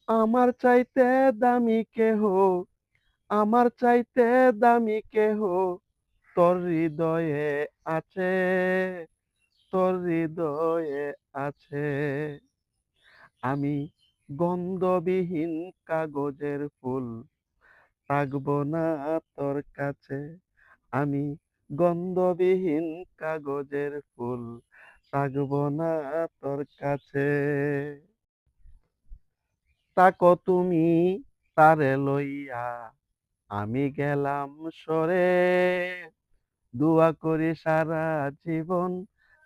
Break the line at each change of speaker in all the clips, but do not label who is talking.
আমার চাইতে দামি কেহ, আমার চাইতে দামি কেহ তোর হৃদয়ে আছে, তোর হৃদয়ে আছে। আমি গন্ধবিহীন কাগজের ফুল, থাকবো না তোর কাছে। আমি গন্ধবিহীন কাগজের ফুল, থাকবো না তোর কাছে। তাকো তুমি তারে লইয়া, আমি গেলাম সরে। দোয়া করি সারা জীবন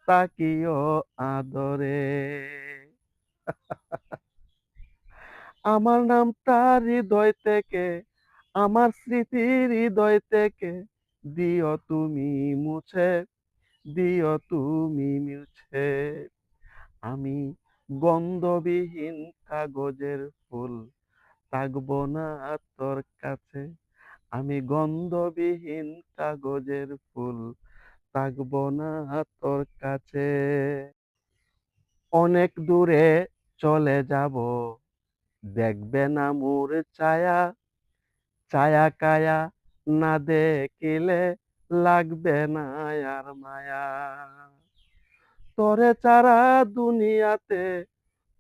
তাকিও আদরে। আমার নামটা হৃদয় থেকে, আমার স্মৃতি হৃদয় থেকে দিও তুমি মুছে, দিও তুমি মুছে। আমি গন্ধবিহীন কাগজের ফুল, থাকবো না তোর কাছে। আমি গন্ধবিহীন কাগজের ফুল, থাকবো না তোর কাছে। অনেক দূরে চলে যাব, দেখবে না মোর ছায়া, ছায়া কায়া না দেখিলে লাগবে না আর মায়া। তোরে ছাড়া দুনিয়াতে,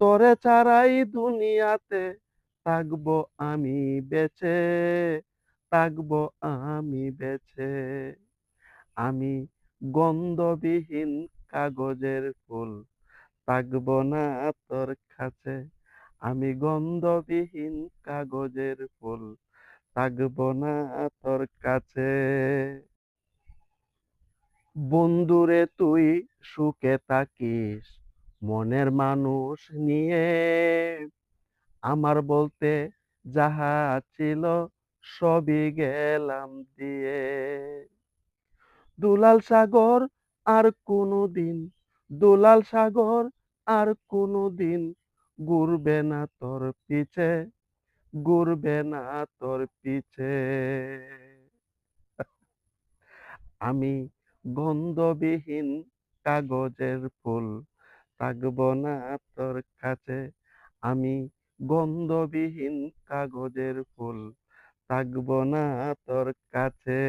তোরে ছাড়াই দুনিয়াতে থাকবো আমি বেঁচে, থাকবো আমি বেঁচে। আমি গন্ধবিহীন কাগজের ফুল, থাকবো না তোর কাছে। আমি গন্ধবিহীন কাগজের ফুল, থাকবো না তোর কাছে। বন্ধুরে তুই সুখে থাকিস মনের মানুষ নিয়ে, আমার বলতে যাহা ছিল সবই গেলাম দিয়ে। দুলাল সাগর আর কোনোদিন, দুলাল সাগর আর কোনোদিন ঘুরবে না তোর পিছে, ঘুরবে না তোর পিছে। আমি গন্ধবিহীন কাগজের ফুল, থাকবো না তোর কাছে। আমি গন্ধবিহীন কাগজের ফুল, থাকবো না তোর কাছে।